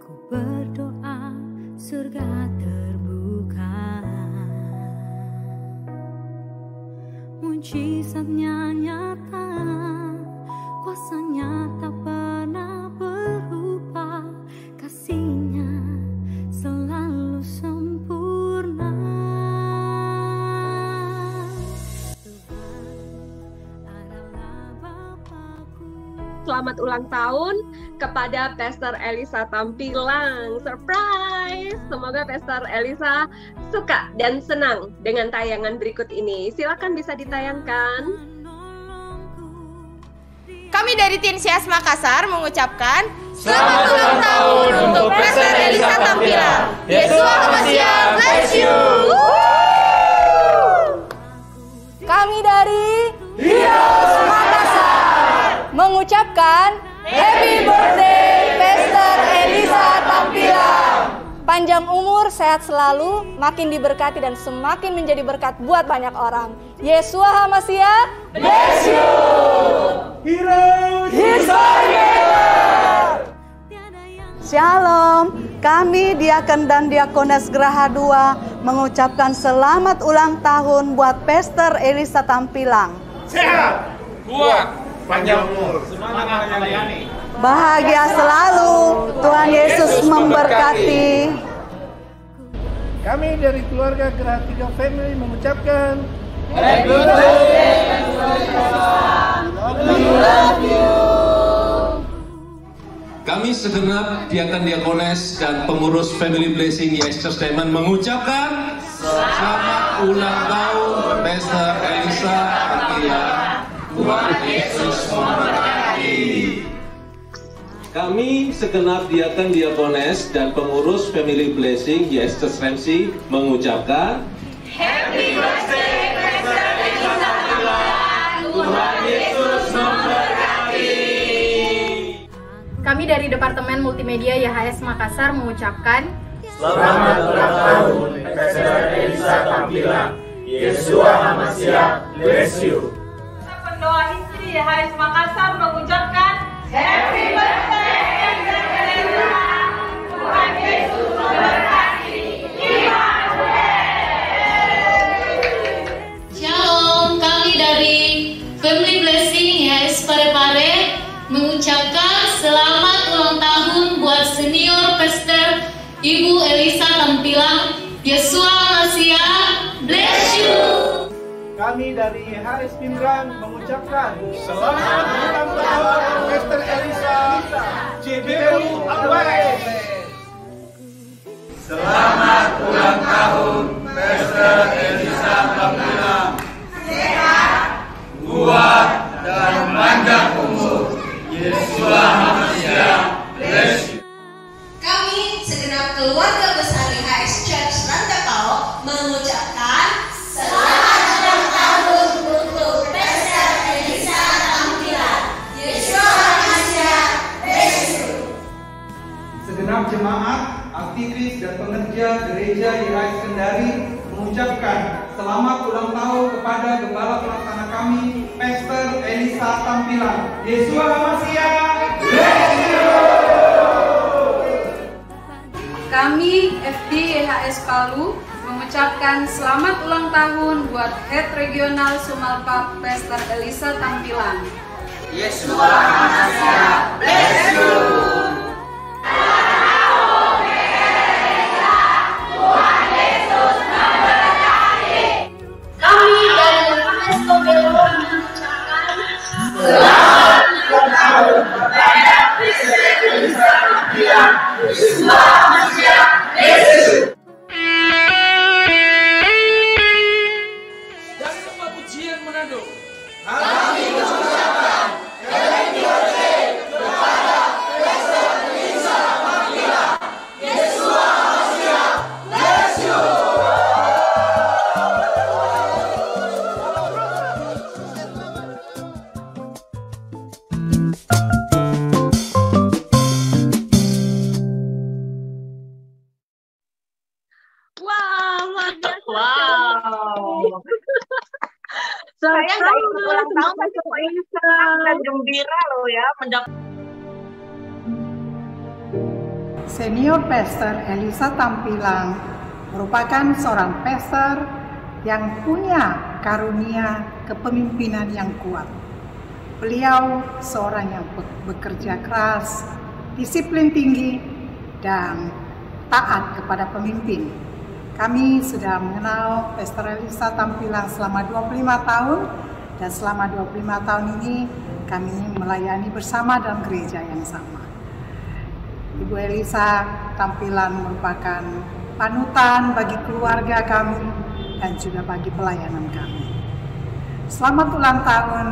Ku berdoa surga terbuka, mujizatnya nyata, kuasanya tak pernah berubah, kasihnya selalu sempurna. Selamat ulang tahun kepada Pastor Elisa Tampilang. Surprise! Semoga Pastor Elisa suka dan senang dengan tayangan berikut ini. Silakan bisa ditayangkan. Kami dari Teen Sias Makassar mengucapkan Selamat ulang tahun untuk Pastor Elisa Tampilang. Yesua HaMashiach bless you. Kami dari Hios Makassar mengucapkan Happy Birthday Pastor Elisa Tampilang. Panjang umur, sehat selalu, makin diberkati dan semakin menjadi berkat buat banyak orang. Yesua HaMashiach bless you. Heroes Shalom, kami Diaken dan Diakones Geraha 2 mengucapkan selamat ulang tahun buat Pastor Elisa Tampilang. Sehat, kuat, panjang umur, semangat melayani. Bahagia selalu, Tuhan Yesus memberkati. Kami dari keluarga Geraha 3 Family mengucapkan Happy birthday, we love you. Kami segenap Diaken Diakones dan pengurus Family Blessing Yes Church Diamond mengucapkan selamat ulang tahun Pastor Elisa Tampilang. Tuhan Yesus memberkati. Kami segenap Diaken Diakones dan pengurus Family Blessing Yes Church Ramsey mengucapkan Happy birthday, Pastor Elisa Tampilang. Tuhan Yesus memberkati. Kami dari Departemen Multimedia YHS Makassar mengucapkan Selamat ulang tahun Pastor Elisa Tampilang. Yesua HaMashiach bless you. Pendoa istri YHS Makassar mengucapkan Happy birthday Pastor Elisa. Tuhan Yesus memberkati. Shalom, kami dari Family Blessing YHS Parepare mengucapkan selamat ulang tahun buat senior pastor Ibu Elisa Tampilang. Yesua HaMashiach bless you. Kami dari YHS Pindrang mengucapkan selamat ulang tahun Pastor Elisa CBU Always. Selamat ulang tahun Pastor Elisa Tampilang. Sehat, kuat, dan panjang umur. Yesua HaMashiach bless you. Kami segenap keluarga besar YHS Church Rantapao mengucapkan selamat ulang tahun untuk Pastor Elisa Tampilang. Yesua HaMashiach bless you. Segenap jemaat, aktivis dan pekerja gereja YHS Kendari mengucapkan selamat ulang tahun kepada Gembala Pelaksana kami, Pastor Elisa Tampilang. Yesua HaMashiach bless you. Kami FD YHS Palu mengucapkan selamat ulang tahun buat Head Regional Sumalpa Pastor Elisa Tampilang. Yesua HaMashiach bless you. Kami dari YHS Kobelo mengucapkan Selamat ulang tahun kepada Pastor Elisa Tampilang. Yesua HaMashiach bless you. Dari Lembah Pujian Manado, kami mengucapkan Happy birthday kepada Pastor Elisa Tampilang. Yesua HaMashiach bless you. Saya nggak ikut ulang tahun, tapi poinnya senang dan gembira loh ya. Senior Pastor Elisa Tampilang merupakan seorang pastor yang punya karunia kepemimpinan yang kuat. Beliau seorang yang bekerja keras, disiplin tinggi, dan taat kepada pemimpin. Kami sudah mengenal Pastor Elisa Tampilang selama 25 tahun, dan selama 25 tahun ini kami melayani bersama dalam gereja yang sama. Ibu Elisa Tampilang merupakan panutan bagi keluarga kami dan juga bagi pelayanan kami. Selamat ulang tahun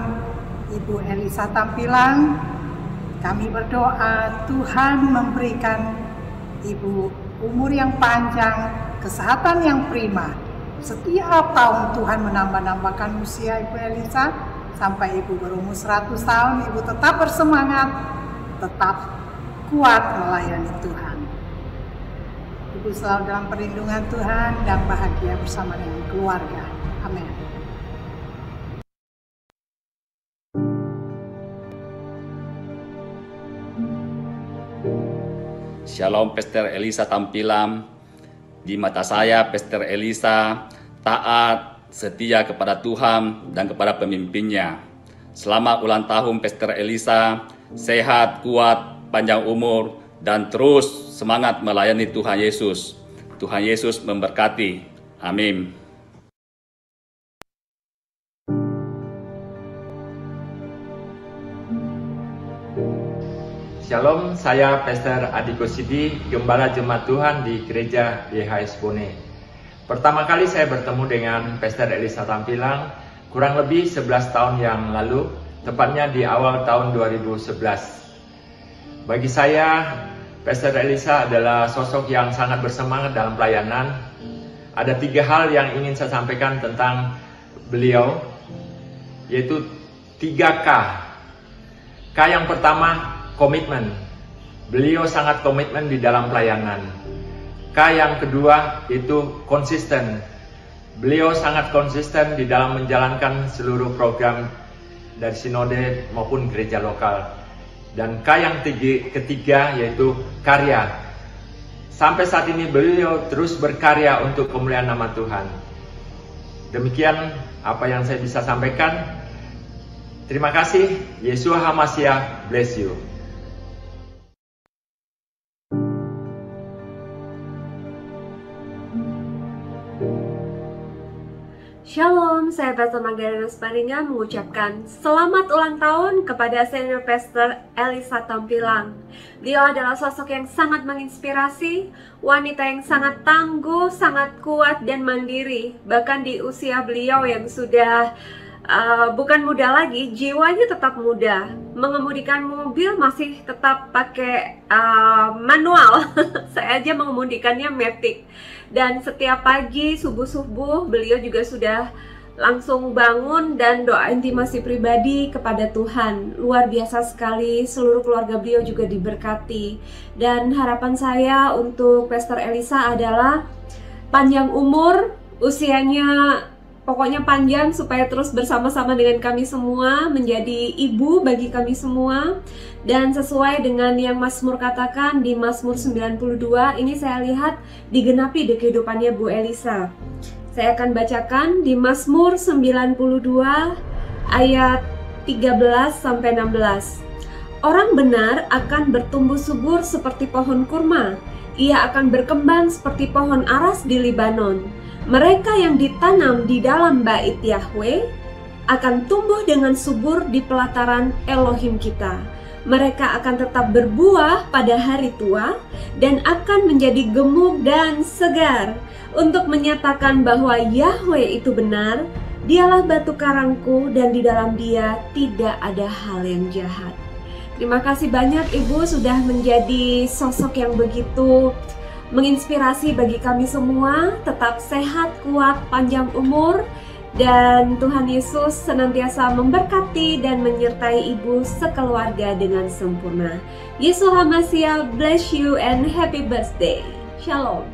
Ibu Elisa Tampilang. Kami berdoa Tuhan memberikan Ibu umur yang panjang, kesehatan yang prima. Setiap tahun Tuhan menambah-nambahkan usia Ibu Elisa sampai Ibu berumur 100 tahun. Ibu tetap bersemangat, tetap kuat melayani Tuhan. Ibu selalu dalam perlindungan Tuhan dan bahagia bersama dengan keluarga. Amin. Shalom Pastor Elisa Tampilang. Di mata saya Pastor Elisa taat, setia kepada Tuhan dan kepada pemimpinnya. Selamat ulang tahun Pastor Elisa, sehat, kuat, panjang umur, dan terus semangat melayani Tuhan Yesus. Tuhan Yesus memberkati. Amin. Shalom, saya Pastor Adiko Sidi, Gembala Jemaat Tuhan di Gereja YHS Bone. Pertama kali saya bertemu dengan Pastor Elisa Tampilang kurang lebih 11 tahun yang lalu, tepatnya di awal tahun 2011. Bagi saya, Pastor Elisa adalah sosok yang sangat bersemangat dalam pelayanan. Ada 3 hal yang ingin saya sampaikan tentang beliau, yaitu 3K. K yang pertama, komitmen. Beliau sangat komitmen di dalam pelayanan. K yang kedua itu konsisten. Beliau sangat konsisten di dalam menjalankan seluruh program dari sinode maupun gereja lokal. Dan K yang ketiga yaitu karya. Sampai saat ini beliau terus berkarya untuk kemuliaan nama Tuhan. Demikian apa yang saya bisa sampaikan. Terima kasih. Yeshua HaMashiach bless you. Shalom, saya Pastor Magdalena Sparinga mengucapkan selamat ulang tahun kepada Senior Pastor Elisa Tampilang. Beliau adalah sosok yang sangat menginspirasi, wanita yang sangat tangguh, sangat kuat dan mandiri. Bahkan di usia beliau yang sudah bukan muda lagi, jiwanya tetap muda. Mengemudikan mobil masih tetap pakai manual. Saya aja mengemudikannya matic. Dan setiap pagi subuh-subuh beliau juga sudah langsung bangun dan doa intimasi pribadi kepada Tuhan. Luar biasa sekali, seluruh keluarga beliau juga diberkati. Dan harapan saya untuk Pastor Elisa adalah panjang umur, usianya pokoknya panjang supaya terus bersama-sama dengan kami semua, menjadi ibu bagi kami semua. Dan sesuai dengan yang Mazmur katakan di Mazmur 92, ini saya lihat digenapi di kehidupannya Bu Elisa. Saya akan bacakan di Mazmur 92 ayat 13-16. Orang benar akan bertumbuh subur seperti pohon kurma, ia akan berkembang seperti pohon aras di Libanon. Mereka yang ditanam di dalam bait Yahweh akan tumbuh dengan subur di pelataran Elohim kita. Mereka akan tetap berbuah pada hari tua dan akan menjadi gemuk dan segar untuk menyatakan bahwa Yahweh itu benar. Dialah batu karangku dan di dalam Dia tidak ada hal yang jahat. Terima kasih banyak Ibu sudah menjadi sosok yang begitu menginspirasi bagi kami semua. Tetap sehat, kuat, panjang umur, dan Tuhan Yesus senantiasa memberkati dan menyertai Ibu sekeluarga dengan sempurna. Yeshua HaMashiach bless you and happy birthday. Shalom.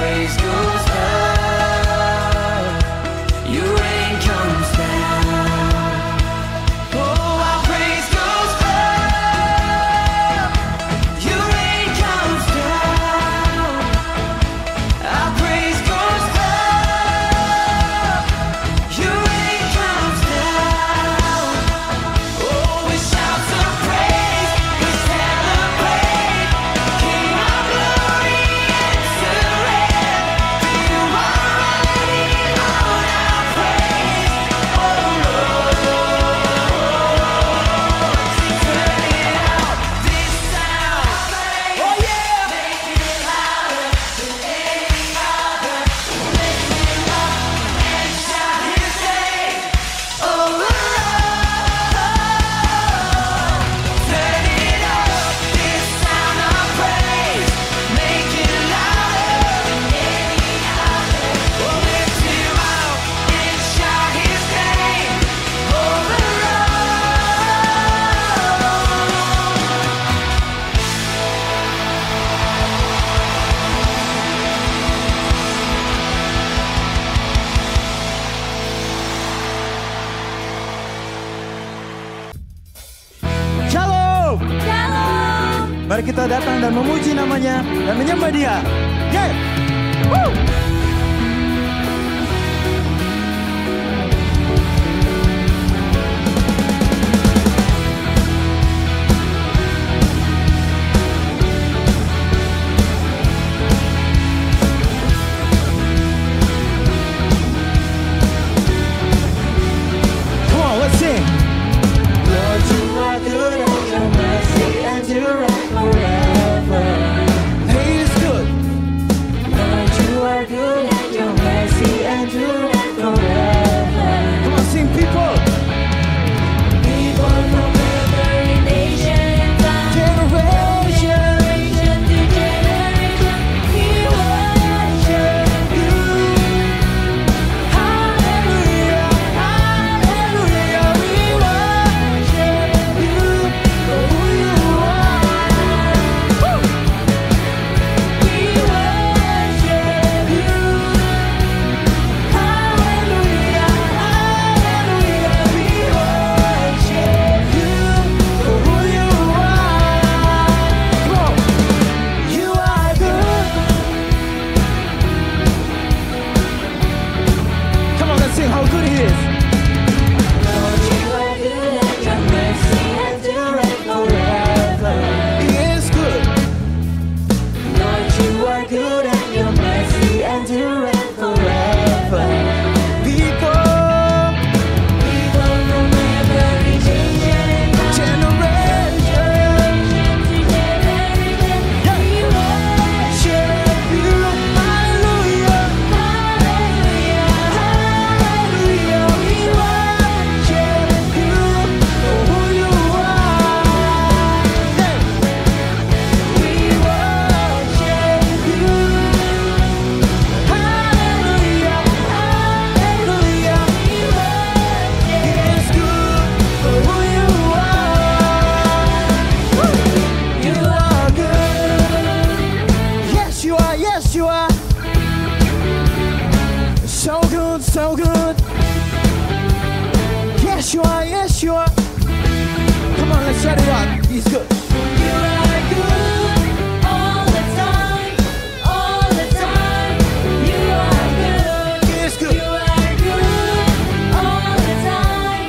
praise goes up, your rain comes down. Oh, our praise goes up, your rain comes down. Our praise goes up, your rain comes down. Oh, we shout some praise, we celebrate, King of glory enter in. You are ready, Lord, our praise. Oh Lord, turn it out, this sound. Oh yeah, make it louder than any other. Lift him up and shout his name. Oh Lord, turn it up, this sound of praise. Make it louder than any other. Lift him up and shout his name. Oh Shalom. Mari kita datang dan memuji namanya dan menyembah dia. Yeah. Woo. Come on, let's sing. Lord, you are good and your mercy endureth forever. He is good. Lord, you are good and your mercy endureth forever. Come on, sing, people. People from every nation and tongue, generation to generation, we worship you. Hallelujah, hallelujah, we worship you for who you are. We worship you. Hallelujah, hallelujah, we worship you for who you are. Come on. You are good. Come on, let's sing how good he is. Lord, you are good and your mercy endureth forever. He is good. Lord, you are good and your mercy endureth forever. People, People from every nation and generation to generation, we worship you. Hallelujah, hallelujah, hallelujah, we worship you for who you are. We worship you. Hallelujah, hallelujah, we worship you. It's good for who you are. You are good. yes you are, yes you are. So good, so good. Yes you are, yes you are. Come on, let's shout it out. He's good. You are good all the time, all the time. You are good. He is good. You are good all the time,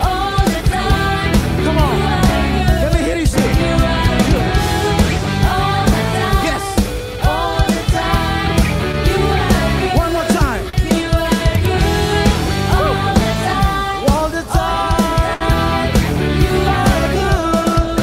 all the time. Come on, let me hear you sing. You are good all the time, Yes. all the time. You are good. One more time. You are good all the time, All the time. you are good.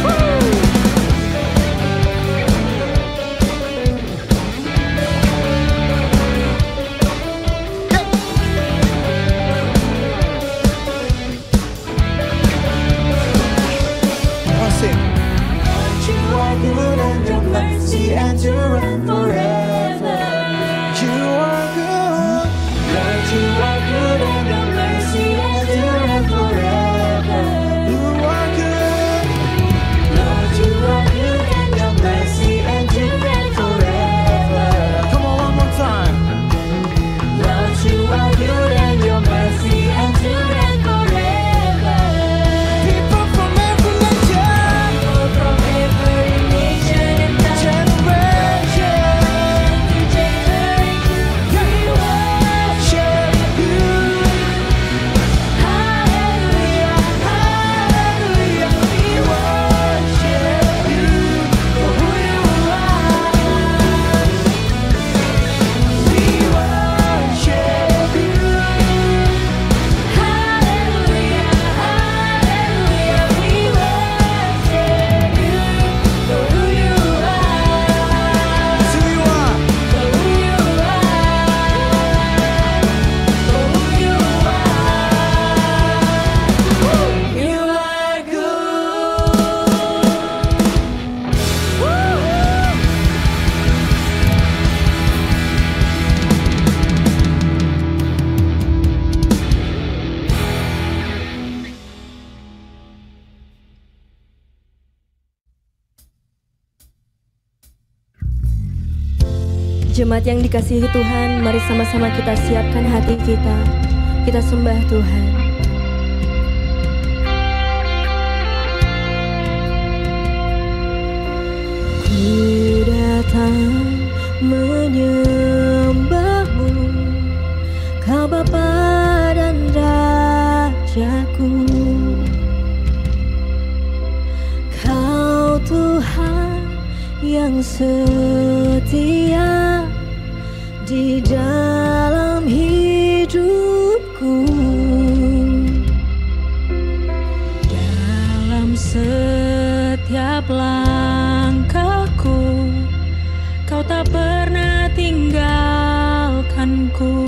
Jemaat yang dikasihi Tuhan, mari sama-sama kita siapkan hati kita. Kita sembah Tuhan. Ku datang menyembahmu, Kau Bapa dan Rajaku. Kau Tuhan yang setia di dalam hidupku. Dalam setiap langkahku, Kau tak pernah tinggalkanku.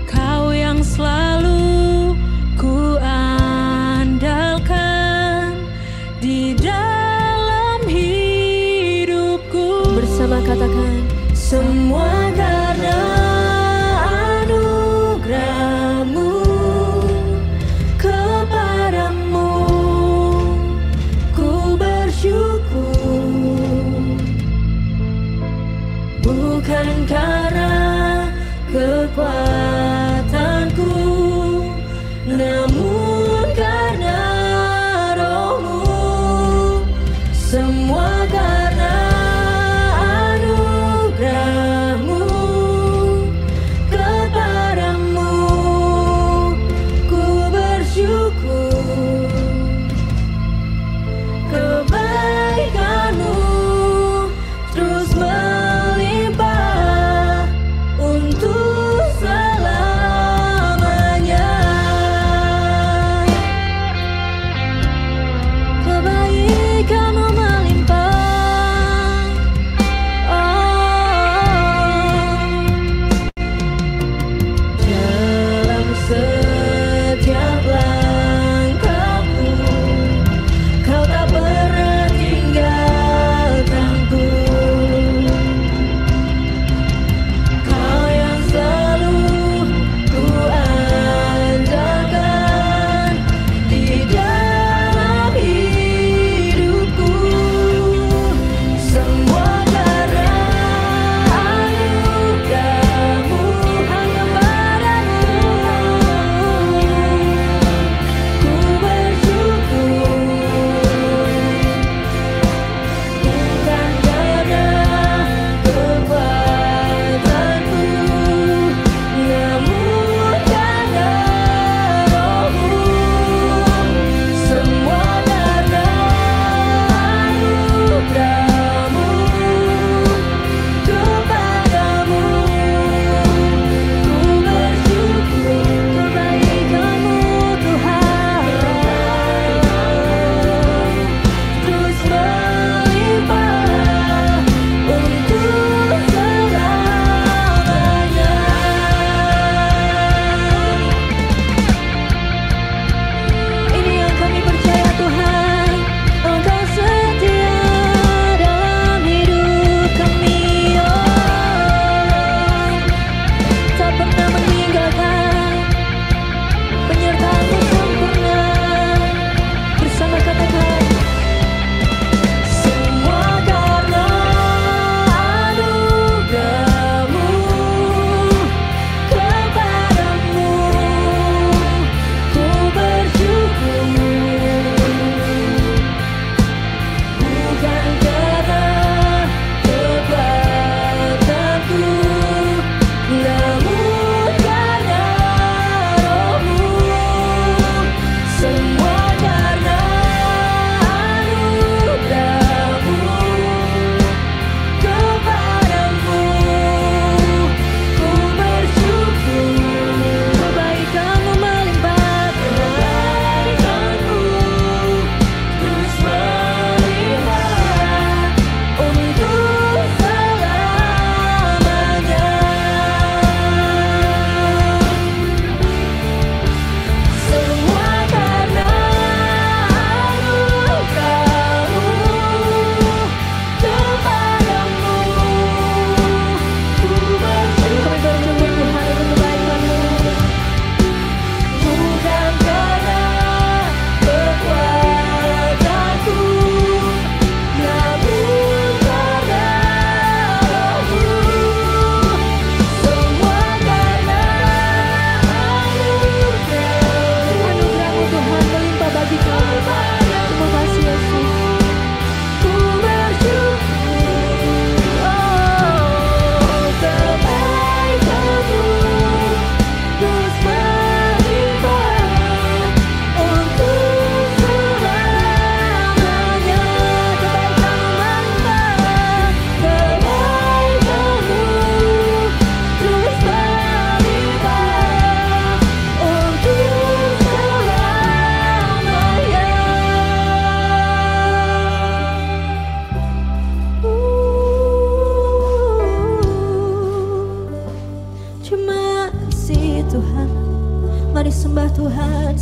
Kau yang selalu ku andalkan di dalam hidupku. Bersama katakan, semua karena anugerah-Mu kepadamu ku bersyukur, bukan karena kekuatanku, namun karena Roh-Mu. Semua karena anugerah-Mu kepadamu ku bersyukur, kebaikan-Mu terus melimpah untuk selamanya.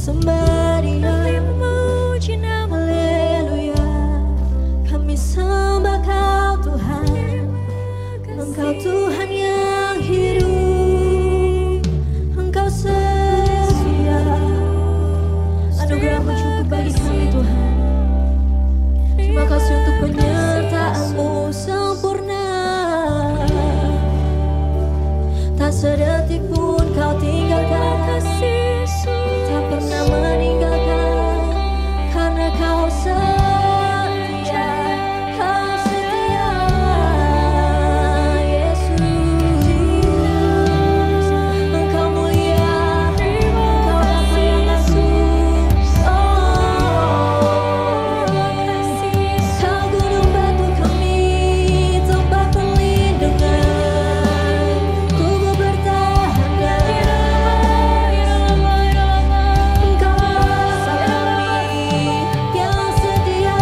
sembah Dia, memuji nama Haleluya. Kami sembah Kau Tuhan, Engkau Tuhan yang hidup, Engkau setia, anugerah-Mu cukup bagi kami Tuhan. Terima kasih untuk penyertaan-Mu sempurna, tak sedetik pun Kau tinggalkan, tak pernah meninggalkan, karena Kau setia, Kau setia, Yesus. Engkau mulia, Engkau damai yang agung. Kau gunung batu kami, tempat perlindungan, tubuh bertahan dan Engkau bersama kami yang setia.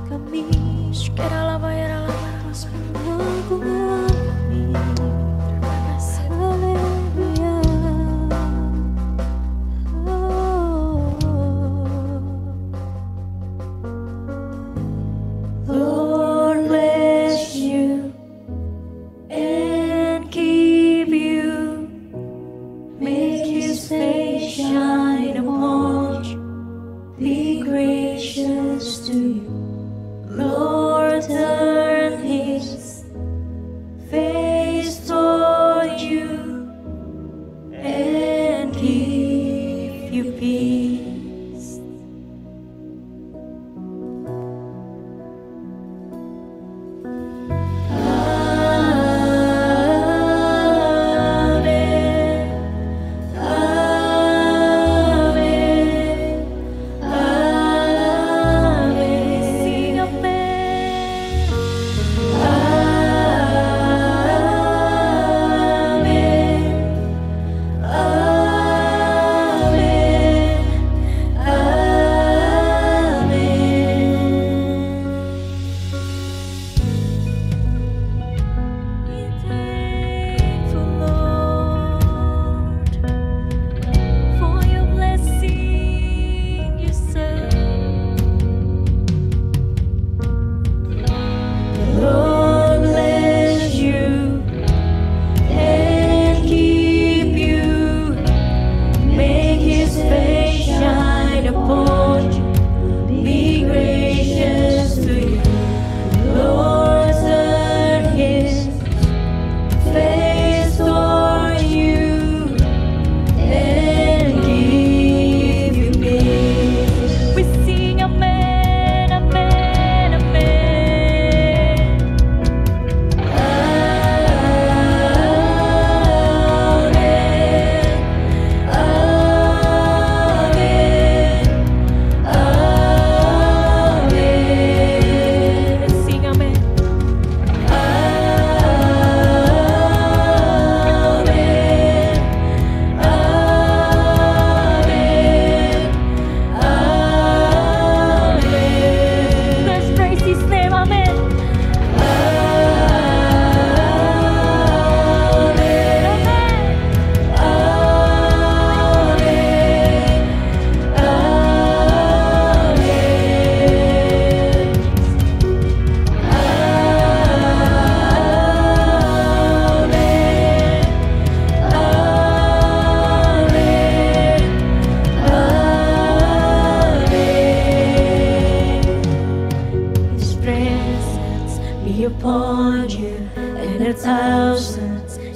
Kami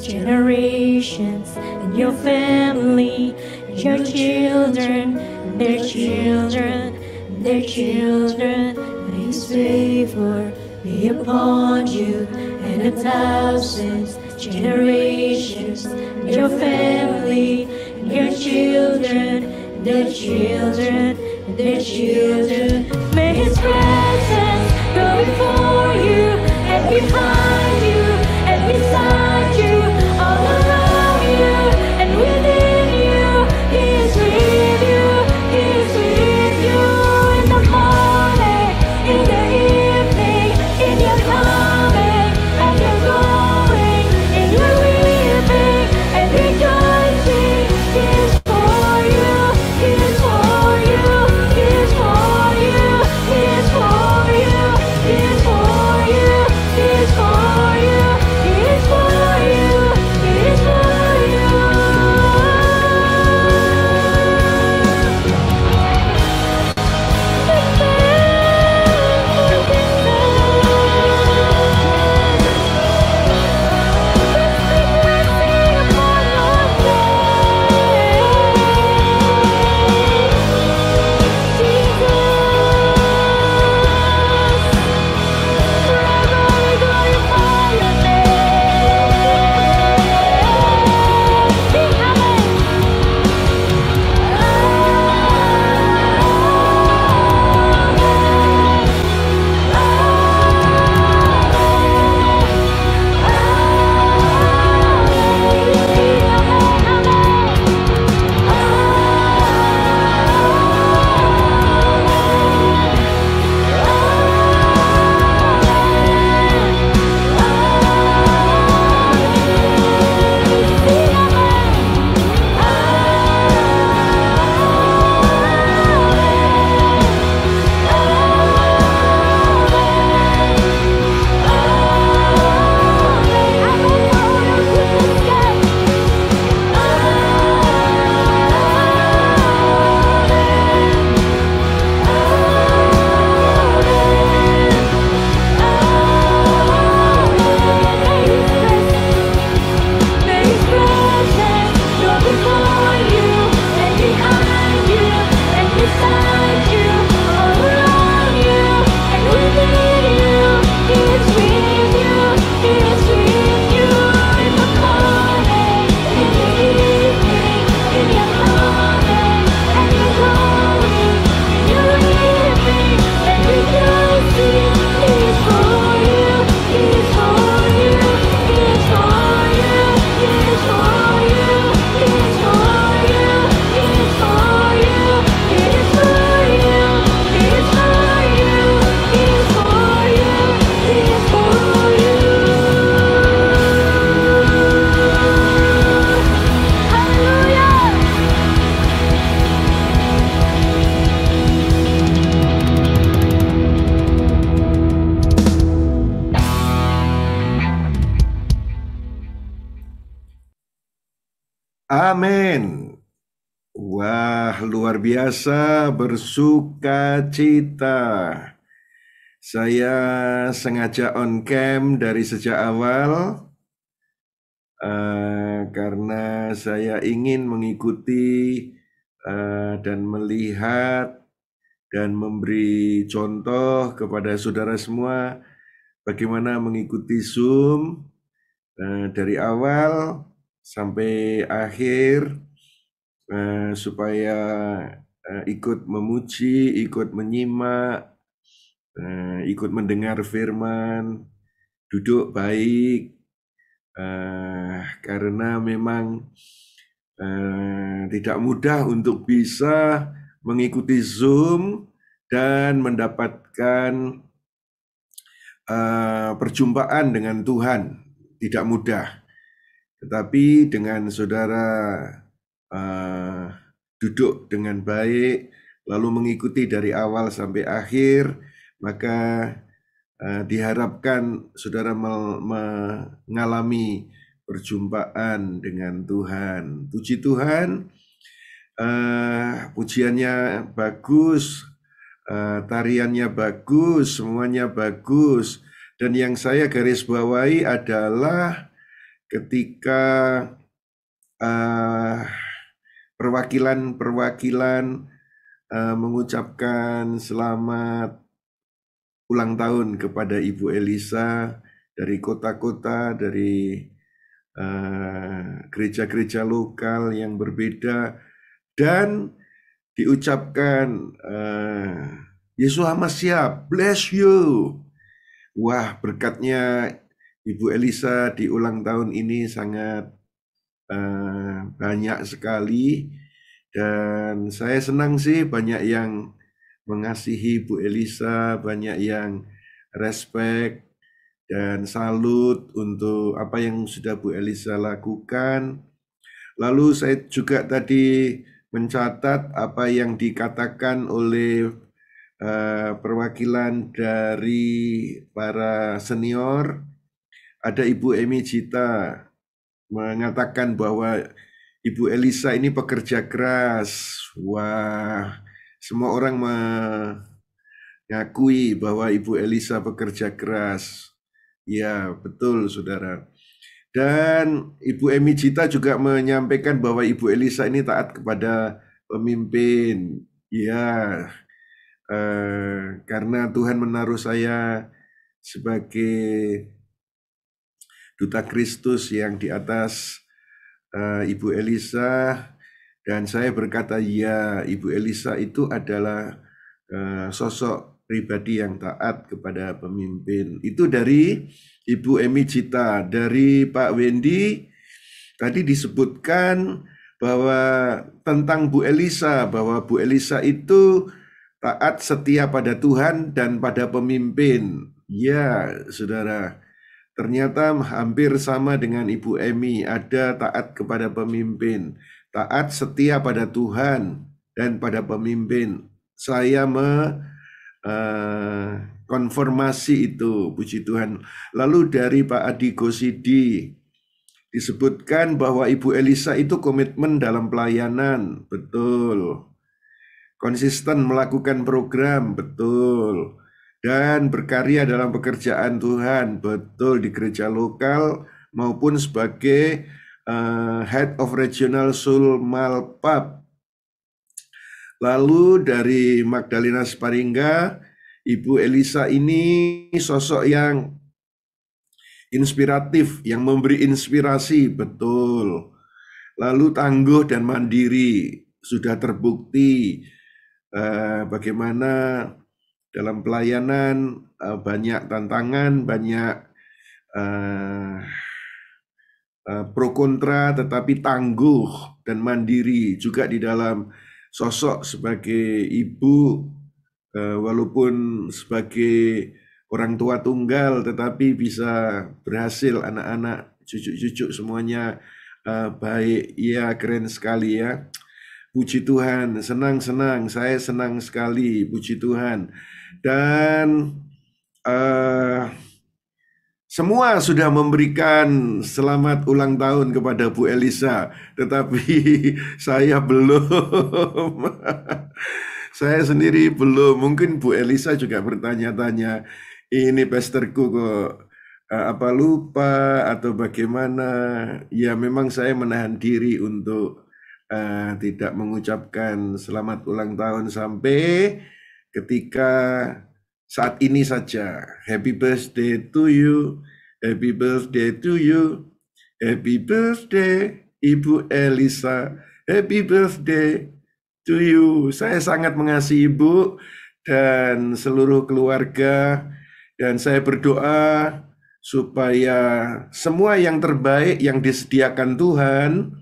generations, and your family, and your children, and their children, and their children. May His favor be upon you and 1,000 generations, and your family, and your children, and their children, and their children. May His presence go before you and behind you and beside you, all around you and within you. He is with you, He is with you in the morning, in the evening, in your coming and your going, in your weeping and rejoicing. He is for you, He is for you, He is for you, He is for you, He is for you, He is for you, He is for you, He is for you. Amin. Wah, luar biasa, bersuka cita. Saya sengaja on cam dari sejak awal karena saya ingin mengikuti dan melihat dan memberi contoh kepada saudara semua bagaimana mengikuti Zoom dari awal sampai akhir supaya ikut memuji, ikut menyimak, ikut mendengar firman, duduk baik, karena memang tidak mudah untuk bisa mengikuti Zoom dan mendapatkan perjumpaan dengan Tuhan. Tidak mudah. Tetapi dengan saudara duduk dengan baik, lalu mengikuti dari awal sampai akhir, maka diharapkan saudara mengalami perjumpaan dengan Tuhan. Puji Tuhan, pujiannya bagus, tariannya bagus, semuanya bagus. Dan yang saya garis bawahi adalah ketika perwakilan-perwakilan mengucapkan selamat ulang tahun kepada Ibu Elisa dari kota-kota, dari gereja-gereja lokal yang berbeda, dan diucapkan Yesus Hamasiah, bless you. Wah, berkatnya Ibu Elisa di ulang tahun ini sangat banyak sekali, dan saya senang sih banyak yang mengasihi Bu Elisa, banyak yang respect dan salut untuk apa yang sudah Bu Elisa lakukan. Lalu saya juga tadi mencatat apa yang dikatakan oleh perwakilan dari para senior. Ada Ibu Emi Cita mengatakan bahwa Ibu Elisa ini pekerja keras. Wah, semua orang mengakui bahwa Ibu Elisa pekerja keras. Ya, betul saudara. Dan Ibu Emi Cita juga menyampaikan bahwa Ibu Elisa ini taat kepada pemimpin. Ya, karena Tuhan menaruh saya sebagai duta Kristus yang di atas Ibu Elisa, dan saya berkata, ya, Ibu Elisa itu adalah sosok pribadi yang taat kepada pemimpin. Itu dari Ibu Emi Cita. Dari Pak Wendy tadi disebutkan bahwa tentang Bu Elisa, bahwa Bu Elisa itu taat setia pada Tuhan dan pada pemimpin. Ya, saudara, ternyata hampir sama dengan Ibu Emi, ada taat kepada pemimpin, taat setia pada Tuhan dan pada pemimpin. Saya konfirmasi itu, puji Tuhan. Lalu dari Pak Adi Gosidi disebutkan bahwa Ibu Elisa itu komitmen dalam pelayanan, betul. Konsisten melakukan program, betul. Dan berkarya dalam pekerjaan Tuhan, betul, di gereja lokal maupun sebagai Head of Regional Sulmalpap. Lalu dari Magdalena Sparingga, Ibu Elisa ini sosok yang inspiratif, yang memberi inspirasi, betul. Lalu tangguh dan mandiri, sudah terbukti bagaimana dalam pelayanan banyak tantangan, banyak pro kontra, tetapi tangguh dan mandiri juga di dalam sosok sebagai ibu, walaupun sebagai orang tua tunggal, tetapi bisa berhasil, anak-anak, cucu-cucu semuanya baik. Ya, keren sekali ya. Puji Tuhan, senang-senang, saya senang sekali, puji Tuhan. Dan semua sudah memberikan selamat ulang tahun kepada Bu Elisa, tetapi saya belum. Saya sendiri belum. Mungkin Bu Elisa juga bertanya-tanya, ini pastorku kok apa lupa atau bagaimana. Ya, memang saya menahan diri untuk tidak mengucapkan selamat ulang tahun sampai ketika saat ini saja. Happy birthday to you, happy birthday to you, happy birthday Ibu Elisa, happy birthday to you. Saya sangat mengasihi Ibu dan seluruh keluarga, dan saya berdoa supaya semua yang terbaik yang disediakan Tuhan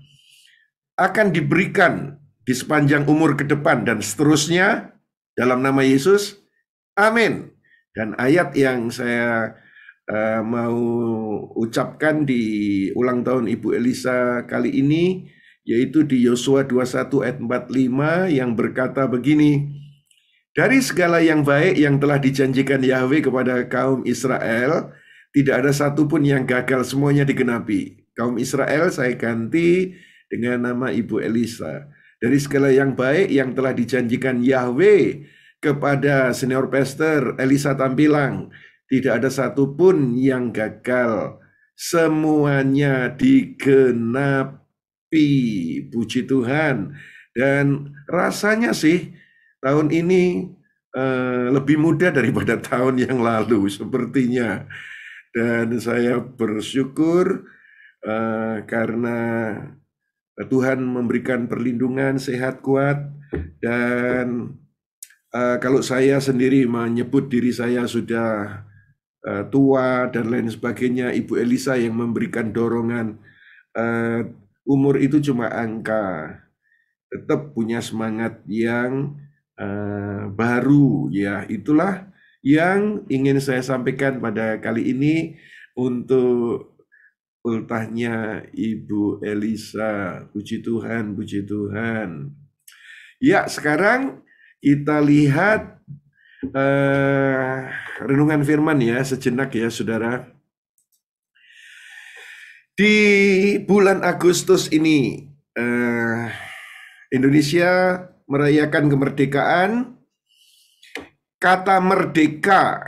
akan diberikan di sepanjang umur ke depan dan seterusnya dalam nama Yesus. Amin. Dan ayat yang saya mau ucapkan di ulang tahun Ibu Elisa kali ini, yaitu di Yosua 21 ayat 45 yang berkata begini, dari segala yang baik yang telah dijanjikan Yahweh kepada kaum Israel, tidak ada satupun yang gagal, semuanya digenapi. Kaum Israel saya ganti dengan nama Ibu Elisa. Dari segala yang baik yang telah dijanjikan Yahweh kepada senior pastor Elisa Tampilang, tidak ada satupun yang gagal, semuanya digenapi. Puji Tuhan. Dan rasanya sih tahun ini lebih mudah daripada tahun yang lalu sepertinya. Dan saya bersyukur karena Tuhan memberikan perlindungan, sehat, kuat. Dan kalau saya sendiri menyebut diri saya sudah tua dan lain sebagainya, Ibu Elisa yang memberikan dorongan. Umur itu cuma angka, tetap punya semangat yang baru, ya. Itulah yang ingin saya sampaikan pada kali ini untuk ultahnya Ibu Elisa. Puji Tuhan, puji Tuhan. Ya, sekarang kita lihat renungan firman ya, sejenak ya saudara. Di bulan Agustus ini, Indonesia merayakan kemerdekaan. Kata merdeka,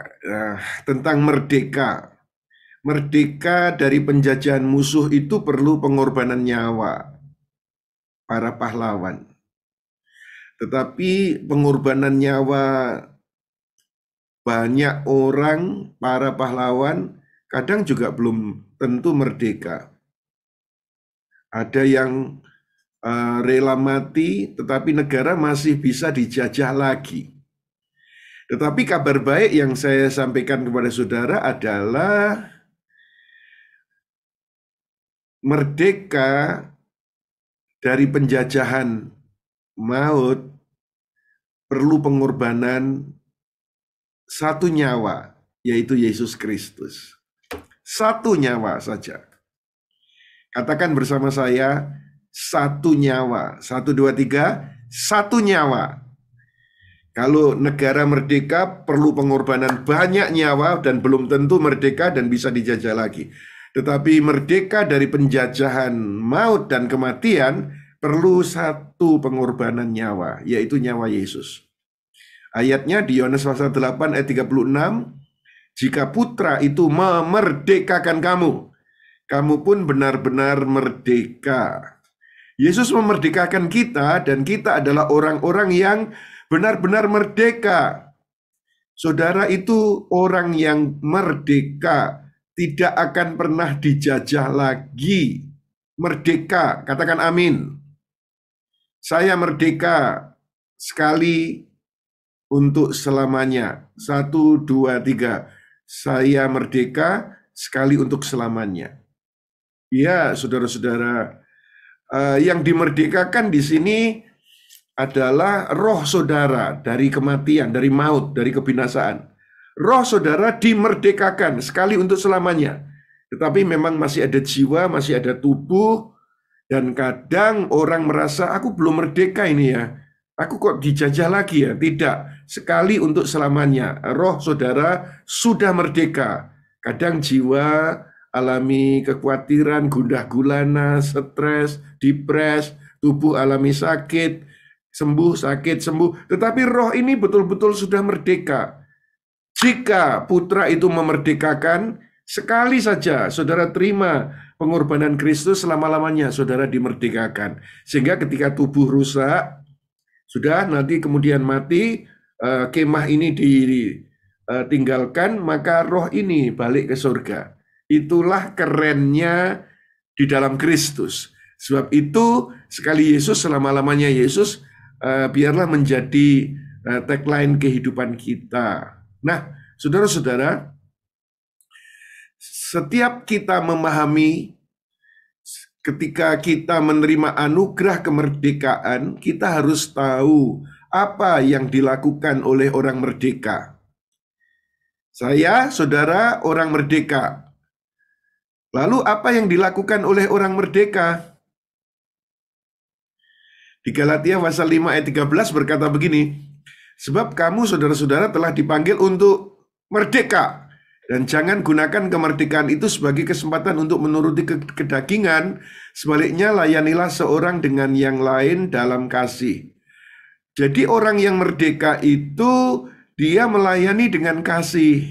tentang merdeka. Merdeka dari penjajahan musuh itu perlu pengorbanan nyawa para pahlawan. Tetapi pengorbanan nyawa banyak orang, para pahlawan, kadang juga belum tentu merdeka. Ada yang rela mati, tetapi negara masih bisa dijajah lagi. Tetapi kabar baik yang saya sampaikan kepada saudara adalah merdeka dari penjajahan maut perlu pengorbanan satu nyawa, yaitu Yesus Kristus. Satu nyawa saja. Katakan bersama saya, satu nyawa. 1, 2, 3, satu nyawa. Kalau negara merdeka perlu pengorbanan banyak nyawa dan belum tentu merdeka dan bisa dijajah lagi. Tetapi merdeka dari penjajahan maut dan kematian perlu satu pengorbanan nyawa, yaitu nyawa Yesus. Ayatnya di Yohanes pasal 8 ayat 36, jika putra itu memerdekakan kamu, kamu pun benar-benar merdeka. Yesus memerdekakan kita dan kita adalah orang-orang yang benar-benar merdeka. Saudara itu orang yang merdeka, tidak akan pernah dijajah lagi. Merdeka, katakan amin. Saya merdeka sekali untuk selamanya. 1, 2, 3. Saya merdeka sekali untuk selamanya. Ya, saudara-saudara, yang dimerdekakan di sini adalah roh saudara dari kematian, dari maut, dari kebinasaan. Roh saudara dimerdekakan sekali untuk selamanya. Tetapi memang masih ada jiwa, masih ada tubuh, dan kadang orang merasa, aku belum merdeka ini ya. Aku kok dijajah lagi ya? Tidak, sekali untuk selamanya. Roh saudara sudah merdeka. Kadang jiwa alami kekhawatiran, gundah gulana, stres, depres, tubuh alami sakit, sembuh, sakit, sembuh. Tetapi roh ini betul-betul sudah merdeka. Jika putra itu memerdekakan, sekali saja saudara terima pengorbanan Kristus, selama-lamanya saudara dimerdekakan. Sehingga ketika tubuh rusak, sudah nanti kemudian mati, kemah ini ditinggalkan, maka roh ini balik ke surga. Itulah kerennya di dalam Kristus. Sebab itu sekali Yesus, selama-lamanya Yesus, biarlah menjadi tagline kehidupan kita. Nah, saudara-saudara, setiap kita memahami, ketika kita menerima anugerah kemerdekaan, kita harus tahu apa yang dilakukan oleh orang merdeka. Saya, saudara, orang merdeka. Lalu apa yang dilakukan oleh orang merdeka? Di Galatia pasal 5 ayat 13 berkata begini, sebab kamu saudara-saudara telah dipanggil untuk merdeka, dan jangan gunakan kemerdekaan itu sebagai kesempatan untuk menuruti kedagingan, sebaliknya layanilah seorang dengan yang lain dalam kasih. Jadi orang yang merdeka itu dia melayani dengan kasih.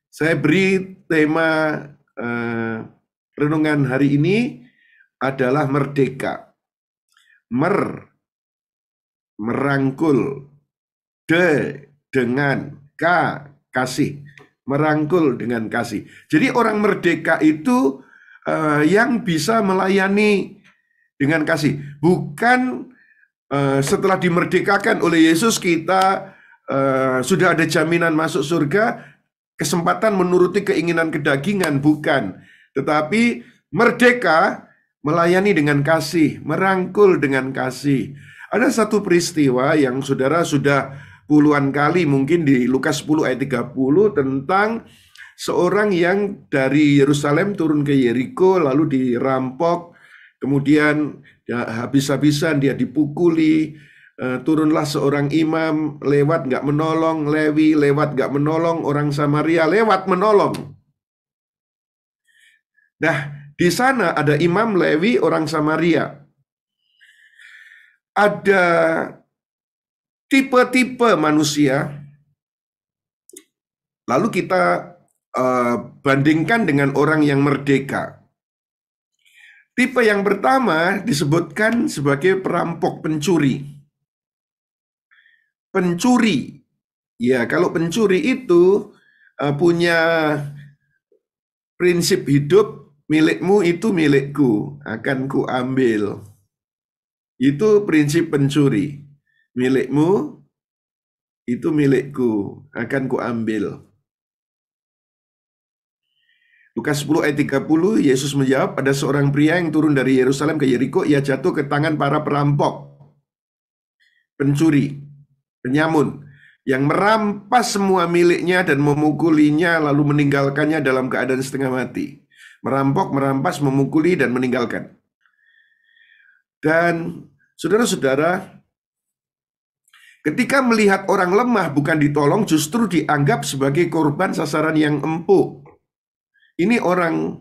Saya beri tema renungan hari ini adalah merdeka. Merangkul. Dengan kasih. Merangkul dengan kasih. Jadi orang merdeka itu yang bisa melayani dengan kasih. Bukan setelah dimerdekakan oleh Yesus kita sudah ada jaminan masuk surga, kesempatan menuruti keinginan kedagingan, bukan. Tetapi merdeka melayani dengan kasih, merangkul dengan kasih. Ada satu peristiwa yang saudara sudah puluhan kali mungkin di Lukas 10 ayat 30 tentang seorang yang dari Yerusalem turun ke Yeriko lalu dirampok, kemudian habis-habisan dia dipukuli. Turunlah seorang imam, lewat nggak menolong, Lewi lewat nggak menolong, orang Samaria lewat menolong. Nah, di sana ada imam, Lewi, orang Samaria. Ada tipe-tipe manusia. Lalu kita bandingkan dengan orang yang merdeka. Tipe yang pertama disebutkan sebagai perampok, pencuri. Pencuri. Ya, kalau pencuri itu punya prinsip hidup, milikmu itu milikku, akan kuambil. Itu prinsip pencuri. Milikmu itu milikku, akan kuambil. Lukas 10 ayat 30, Yesus menjawab, ada seorang pria yang turun dari Yerusalem ke Yeriko, ia jatuh ke tangan para perampok, pencuri, penyamun, yang merampas semua miliknya dan memukulinya lalu meninggalkannya dalam keadaan setengah mati. Merampok, merampas, memukuli, dan meninggalkan. Dan saudara-saudara, ketika melihat orang lemah bukan ditolong, justru dianggap sebagai korban sasaran yang empuk. Ini orang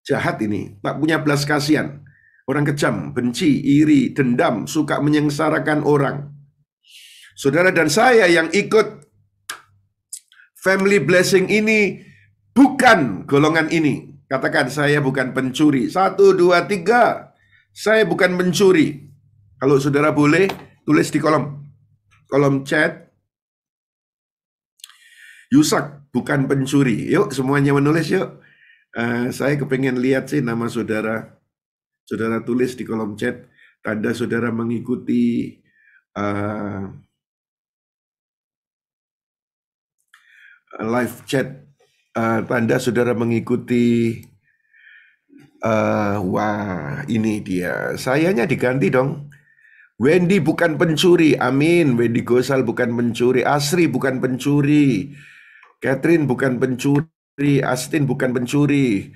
jahat ini, tak punya belas kasihan. Orang kejam, benci, iri, dendam, suka menyengsarakan orang. Saudara dan saya yang ikut family blessing ini bukan golongan ini. Katakan, saya bukan pencuri. 1, 2, 3. Saya bukan pencuri. Kalau saudara boleh, tulis di kolom chat. Yusak, bukan pencuri. Yuk, semuanya menulis yuk. Saya kepengen lihat sih nama saudara. Saudara tulis di kolom chat. Tanda saudara mengikuti live chat. Tanda saudara mengikuti. Wah, ini dia. Sayanya diganti dong. Wendy bukan pencuri. Amin. Wendy Gosal bukan pencuri. Asri bukan pencuri. Catherine bukan pencuri. Astin bukan pencuri.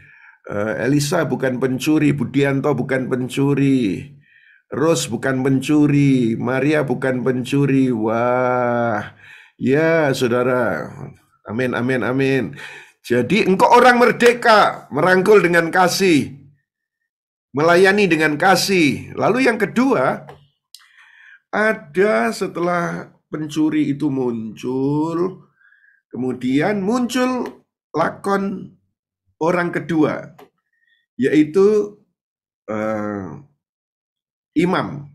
Elisa bukan pencuri. Budianto bukan pencuri. Rose bukan pencuri. Maria bukan pencuri. Wah, ya saudara. Amin, amin, amin. Jadi engkau orang merdeka, merangkul dengan kasih, melayani dengan kasih. Lalu yang kedua, ada setelah pencuri itu muncul, kemudian muncul lakon orang kedua, yaitu imam.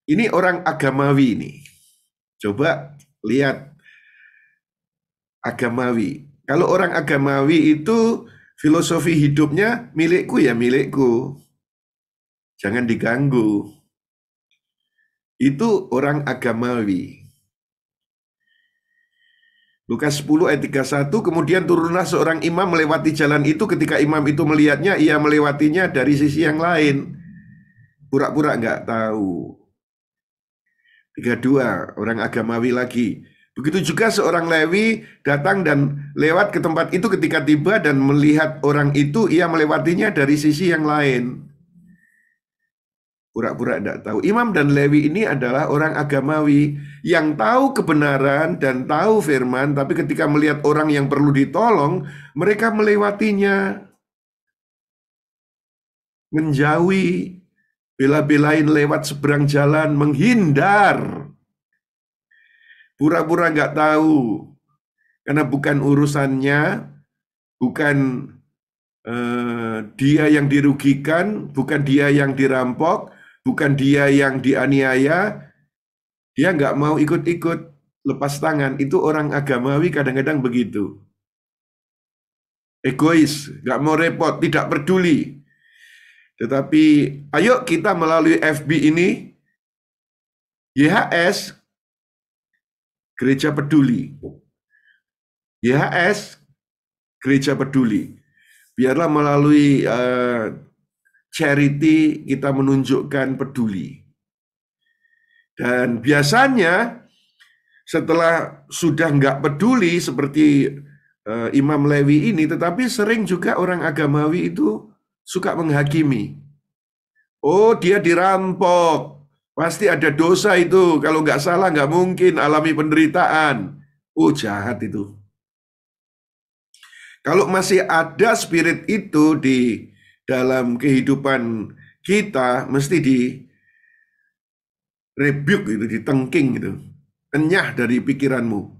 Ini orang agamawi ini. Coba lihat agamawi. Kalau orang agamawi itu filosofi hidupnya milikku ya milikku. Jangan diganggu. Itu orang agamawi. Lukas 10 ayat 31, kemudian turunlah seorang imam melewati jalan itu. Ketika imam itu melihatnya, ia melewatinya dari sisi yang lain. Pura-pura nggak tahu. 32, orang agamawi lagi. Begitu juga seorang Lewi datang dan lewat ke tempat itu, ketika tiba dan melihat orang itu, ia melewatinya dari sisi yang lain. Pura-pura tidak tahu. Imam dan Lewi ini adalah orang agamawi yang tahu kebenaran dan tahu firman, tapi ketika melihat orang yang perlu ditolong, mereka melewatinya. Menjauhi, bela-belain lewat seberang jalan, menghindar. Pura-pura nggak tahu, karena bukan urusannya, bukan dia yang dirugikan, bukan dia yang dirampok, bukan dia yang dianiaya. Dia nggak mau ikut-ikut, lepas tangan. Itu orang agamawi kadang-kadang begitu. Egois, nggak mau repot, tidak peduli. Tetapi ayo kita melalui FB ini, YHS, Gereja Peduli. YHS, Gereja Peduli. Biarlah melalui charity kita menunjukkan peduli. Dan biasanya setelah sudah nggak peduli seperti Imam Lewi ini, tetapi sering juga orang agamawi itu suka menghakimi. Oh, dia dirampok, pasti ada dosa itu. Kalau nggak salah nggak mungkin alami penderitaan. Oh, jahat itu. Kalau masih ada spirit itu di dalam kehidupan kita, mesti di rebuke gitu, ditengking gitu. Enyah dari pikiranmu.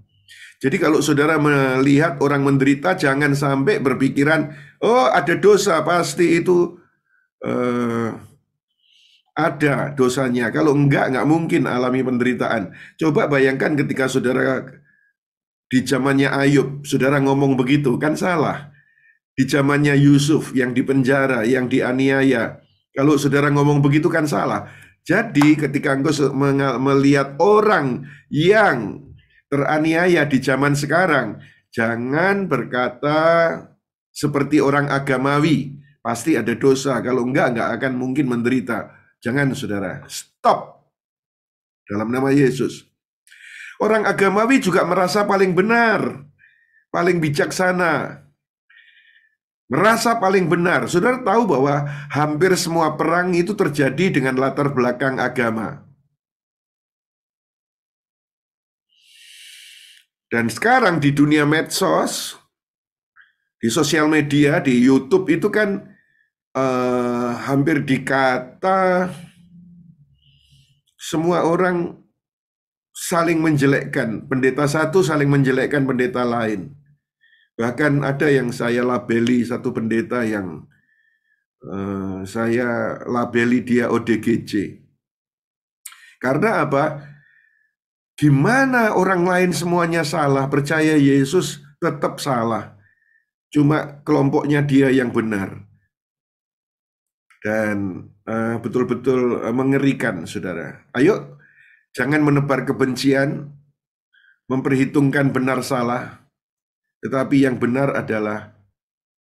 Jadi kalau saudara melihat orang menderita, jangan sampai berpikiran, oh ada dosa, pasti itu ada dosanya. Kalau enggak mungkin alami penderitaan. Coba bayangkan ketika saudara di zamannya Ayub, saudara ngomong begitu, kan salah. Di zamannya Yusuf yang dipenjara, yang dianiaya, kalau saudara ngomong begitu kan salah. Jadi ketika engkau melihat orang yang teraniaya di zaman sekarang, jangan berkata seperti orang agamawi, pasti ada dosa, kalau enggak akan mungkin menderita. Jangan saudara, stop. Dalam nama Yesus. Orang agamawi juga merasa paling benar, paling bijaksana, merasa paling benar. Saudara tahu bahwa hampir semua perang itu terjadi dengan latar belakang agama. Dan sekarang di dunia medsos, di sosial media, di YouTube itu kan hampir dikata semua orang saling menjelekkan. Pendeta satu saling menjelekkan pendeta lain. Bahkan ada yang saya labeli satu pendeta yang saya labeli dia ODGJ. Karena apa? Gimana orang lain semuanya salah, percaya Yesus tetap salah. Cuma kelompoknya dia yang benar. Dan betul-betul mengerikan, saudara. Ayo, jangan menebar kebencian, memperhitungkan benar salah, tetapi yang benar adalah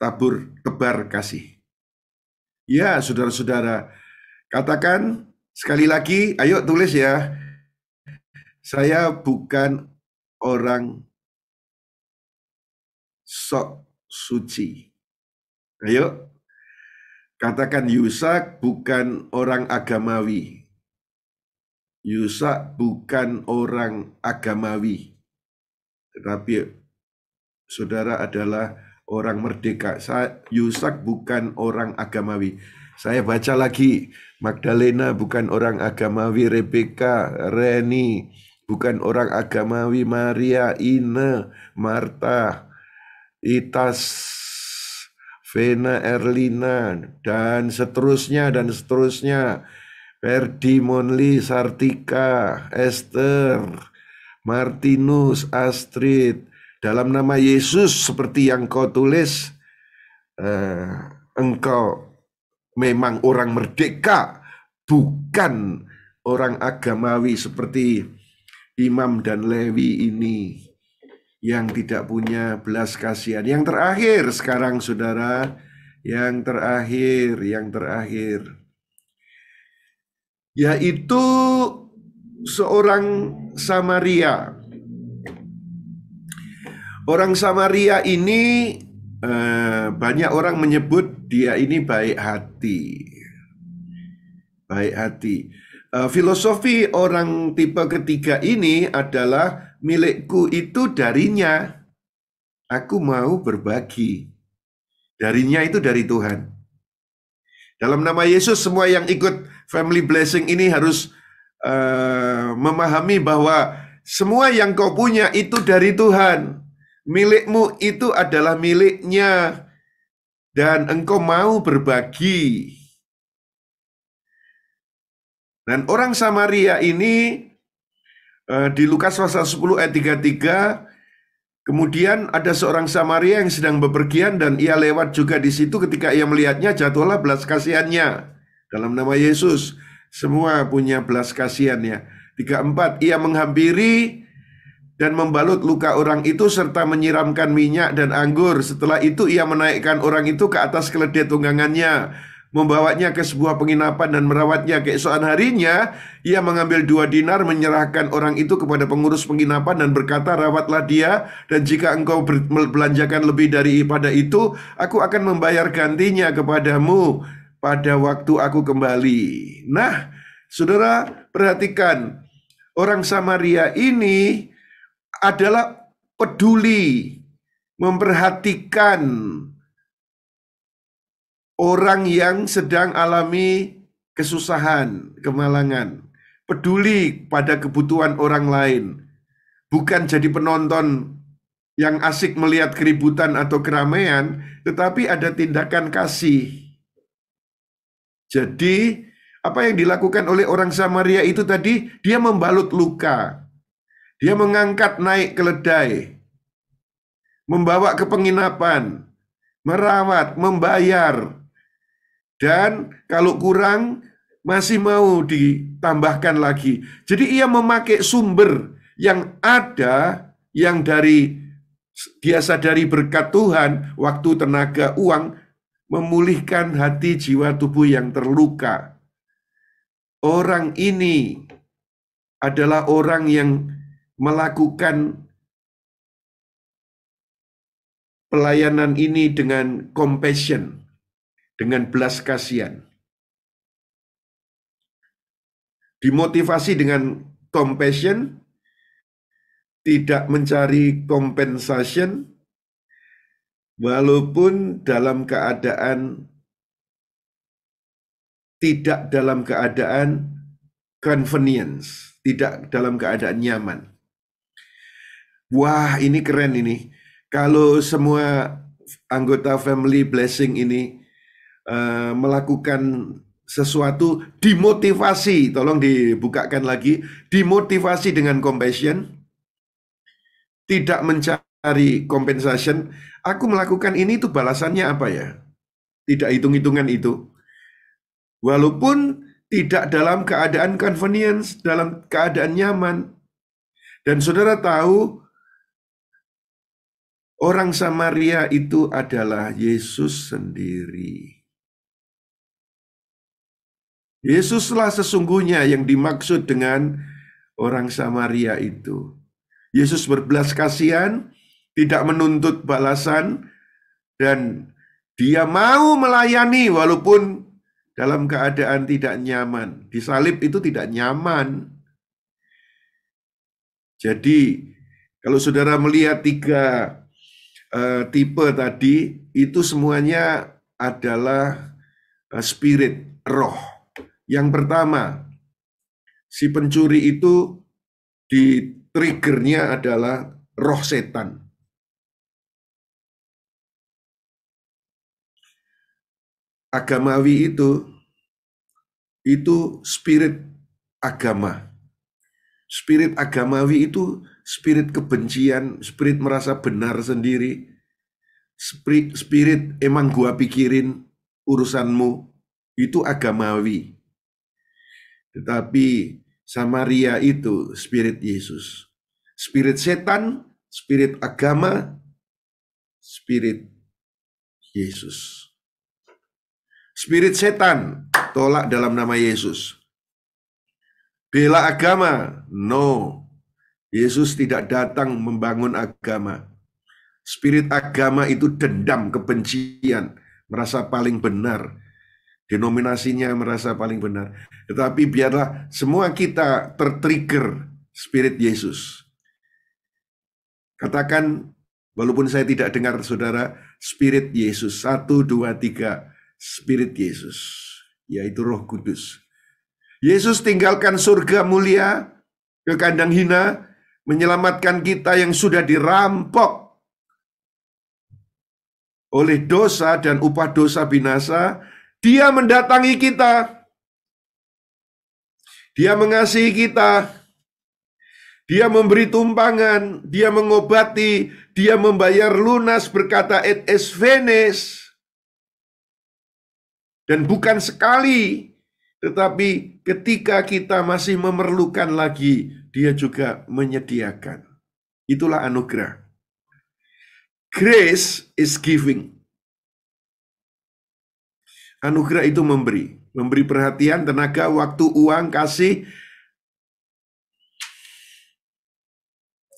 tebar kasih. Ya, saudara-saudara, katakan sekali lagi, ayo tulis ya, saya bukan orang sok suci. Ayo, katakan Yusak bukan orang agamawi. Yusak bukan orang agamawi, tetapi saudara adalah orang merdeka. Yusak bukan orang agamawi. Saya baca lagi, Magdalena bukan orang agamawi, Rebecca, Reni bukan orang agamawi, Maria, Ine, Marta, Itas, Vena, Erlina, dan seterusnya, dan seterusnya. Ferdi, Monli, Sartika, Esther, Martinus, Astrid. Dalam nama Yesus seperti yang kau tulis, engkau memang orang merdeka, bukan orang agamawi seperti Imam dan Lewi ini yang tidak punya belas kasihan. Yang terakhir sekarang saudara, yang terakhir, yaitu seorang Samaria. Orang Samaria ini banyak orang menyebut dia ini baik hati. Baik hati. Filosofi orang tipe ketiga ini adalah milikku itu darinya. Aku mau berbagi. Darinya itu dari Tuhan. Dalam nama Yesus semua yang ikut Family Blessing ini harus memahami bahwa semua yang kau punya itu dari Tuhan. Milikmu itu adalah miliknya, dan engkau mau berbagi. Dan orang Samaria ini di Lukas pasal 10 ayat 33, kemudian ada seorang Samaria yang sedang bepergian dan ia lewat juga di situ. Ketika ia melihatnya, jatuhlah belas kasihannya. Dalam nama Yesus, semua punya belas kasihannya. 34, ia menghampiri dan membalut luka orang itu serta menyiramkan minyak dan anggur. Setelah itu ia menaikkan orang itu ke atas keledai tunggangannya, membawanya ke sebuah penginapan dan merawatnya. Keesokan harinya ia mengambil 2 dinar, menyerahkan orang itu kepada pengurus penginapan dan berkata, rawatlah dia, dan jika engkau belanjakan lebih daripada itu, aku akan membayar gantinya kepadamu pada waktu aku kembali. Nah, saudara, perhatikan, orang Samaria ini adalah peduli, memperhatikan orang yang sedang alami kesusahan, kemalangan, peduli pada kebutuhan orang lain, bukan jadi penonton yang asik melihat keributan atau keramaian, tetapi ada tindakan kasih. Jadi, apa yang dilakukan oleh orang Samaria itu tadi, dia membalut luka, dia mengangkat naik keledai, membawa ke penginapan, merawat, membayar, dan kalau kurang masih mau ditambahkan lagi. Jadi ia memakai sumber yang ada, yang dia sadari berkat Tuhan, waktu, tenaga, uang, memulihkan hati, jiwa, tubuh yang terluka. Orang ini adalah orang yang melakukan pelayanan ini dengan compassion, dengan belas kasihan. Dimotivasi dengan compassion, tidak mencari compensation, walaupun dalam keadaan tidak dalam keadaan convenience, tidak dalam keadaan nyaman. Wah, ini keren ini. Kalau semua anggota family blessing ini melakukan sesuatu, dimotivasi, tolong dibukakan lagi, dimotivasi dengan compassion, tidak mencari compensation. Aku melakukan ini, itu balasannya apa ya? Tidak hitung-hitungan itu. Walaupun tidak dalam keadaan convenience, dalam keadaan nyaman. Dan saudara tahu, orang Samaria itu adalah Yesus sendiri. Yesuslah sesungguhnya yang dimaksud dengan orang Samaria itu. Yesus berbelas kasihan, tidak menuntut balasan, dan dia mau melayani walaupun dalam keadaan tidak nyaman. Disalib itu tidak nyaman. Jadi, kalau saudara melihat 3 tipe tadi, itu semuanya adalah spirit, roh. Yang pertama, si pencuri itu di triggernya adalah roh setan. Agamawi itu spirit agama. Spirit agamawi itu spirit kebencian, spirit merasa benar sendiri, spirit emang gua pikirin urusanmu, itu agamawi. Tetapi Samaria itu spirit Yesus. Spirit setan, spirit agama, spirit Yesus. Spirit setan, tolak dalam nama Yesus. Bela agama, no. Yesus tidak datang membangun agama. Spirit agama itu dendam, kebencian, merasa paling benar. Denominasinya merasa paling benar. Tetapi biarlah semua kita tertrigger spirit Yesus. Katakan, walaupun saya tidak dengar saudara, spirit Yesus. 1, 2, 3. Spirit Yesus, yaitu Roh Kudus. Yesus tinggalkan surga mulia ke kandang hina, menyelamatkan kita yang sudah dirampok oleh dosa dan upah dosa binasa, Dia mendatangi kita. Dia mengasihi kita. Dia memberi tumpangan, Dia mengobati, Dia membayar lunas, berkata et es venes. Dan bukan sekali, tetapi ketika kita masih memerlukan lagi, Dia juga menyediakan. Itulah anugerah. Grace is giving. Anugerah itu memberi perhatian, tenaga, waktu, uang, kasih.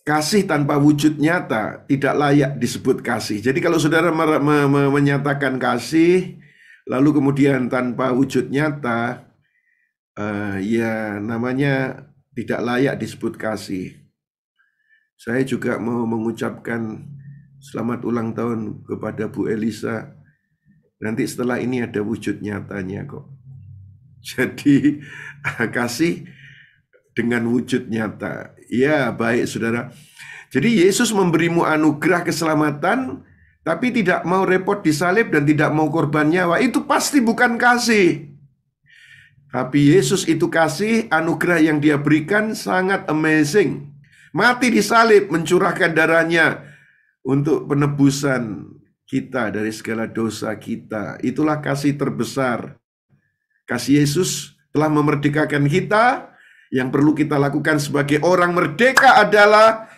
Kasih tanpa wujud nyata tidak layak disebut kasih. Jadi kalau saudara menyatakan kasih, lalu kemudian tanpa wujud nyata, ya namanya tidak layak disebut kasih. Saya juga mau mengucapkan selamat ulang tahun kepada Bu Elisa. Nanti setelah ini ada wujud nyatanya kok. Jadi kasih dengan wujud nyata. Ya, baik saudara. Jadi Yesus memberimu anugerah keselamatan, tapi tidak mau repot disalib dan tidak mau korban nyawa. Itu pasti bukan kasih. Tapi Yesus itu kasih, anugerah yang Dia berikan sangat amazing. Mati disalib, mencurahkan darahnya untuk penebusan kita dari segala dosa kita. Itulah kasih terbesar. Kasih Yesus telah memerdekakan kita. Yang perlu kita lakukan sebagai orang merdeka adalah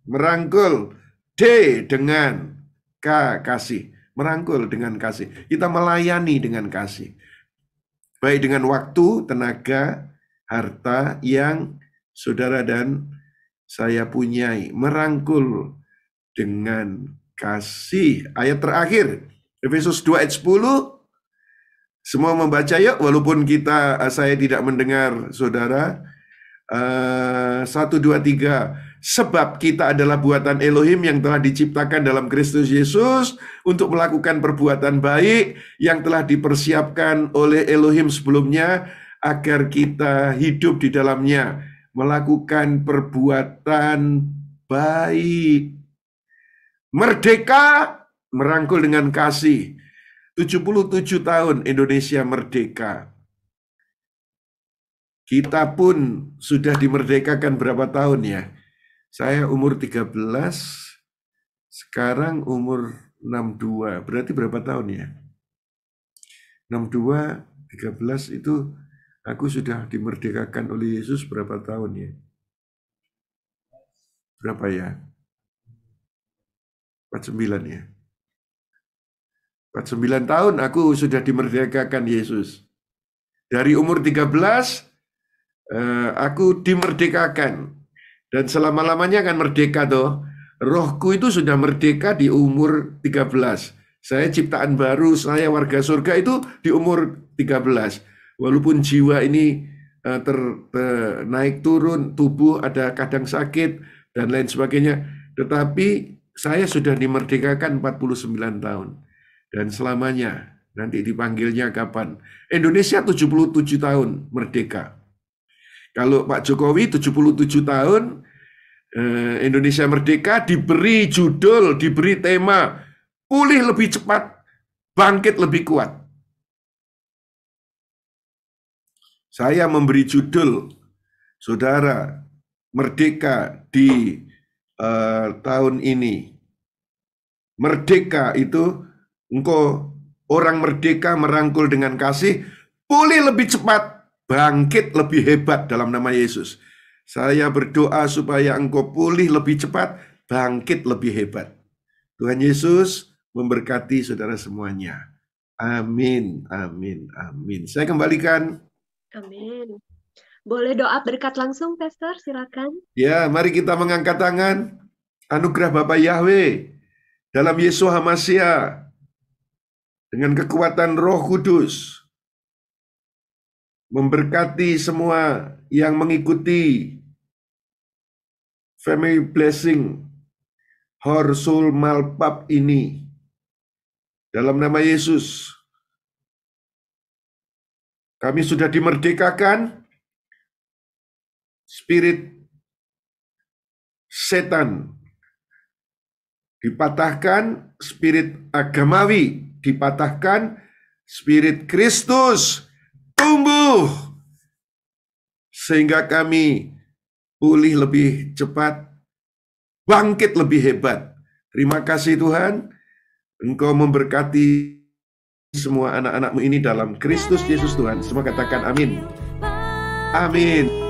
merangkul, D dengan K, kasih. Merangkul dengan kasih. Kita melayani dengan kasih. Baik dengan waktu, tenaga, harta yang saudara dan saya punyai. Merangkul dengan kasih. Ayat terakhir, Efesus 2 ayat 10. Semua membaca yuk, walaupun saya tidak mendengar saudara. 1, 2, 3. Sebab kita adalah buatan Elohim yang telah diciptakan dalam Kristus Yesus untuk melakukan perbuatan baik yang telah dipersiapkan oleh Elohim sebelumnya agar kita hidup di dalamnya, melakukan perbuatan baik. Merdeka, merangkul dengan kasih. 77 tahun Indonesia merdeka. Kita pun sudah dimerdekakan berapa tahun ya? Saya umur 13, sekarang umur 62. Berarti berapa tahun ya? 62, 13 itu aku sudah dimerdekakan oleh Yesus berapa tahun ya? Berapa ya? 49 ya? 49 tahun aku sudah dimerdekakan Yesus. Dari umur 13, aku dimerdekakan. Dan selama-lamanya akan merdeka toh. Rohku itu sudah merdeka di umur 13. Saya ciptaan baru, saya warga surga itu di umur 13. Walaupun jiwa ini naik turun, tubuh ada kadang sakit, dan lain sebagainya. Tetapi saya sudah dimerdekakan 49 tahun. Dan selamanya, nanti dipanggilnya kapan? Indonesia 77 tahun merdeka. Kalau Pak Jokowi 77 tahun, Indonesia merdeka, diberi judul, diberi tema, pulih lebih cepat, bangkit lebih kuat. Saya memberi judul, saudara, merdeka di tahun ini. Merdeka itu, engkau orang merdeka merangkul dengan kasih, pulih lebih cepat, bangkit lebih hebat dalam nama Yesus. Saya berdoa supaya engkau pulih lebih cepat, bangkit lebih hebat. Tuhan Yesus memberkati saudara semuanya. Amin, amin, amin. Saya kembalikan. Amin. Boleh doa berkat langsung, Pastor? Silakan. Ya, mari kita mengangkat tangan. Anugerah Bapa Yahweh dalam Yeshua HaMashiach, dengan kekuatan Roh Kudus, memberkati semua yang mengikuti Family Blessing Horsul Malpap ini. Dalam nama Yesus, kami sudah dimerdekakan. Spirit setan dipatahkan spirit agamawi, dipatahkan spirit Kristus, tumbuh sehingga kami pulih lebih cepat, bangkit lebih hebat. Terima kasih Tuhan, Engkau memberkati semua anak-anak-Mu ini dalam Kristus Yesus Tuhan. Semua katakan amin. Amin.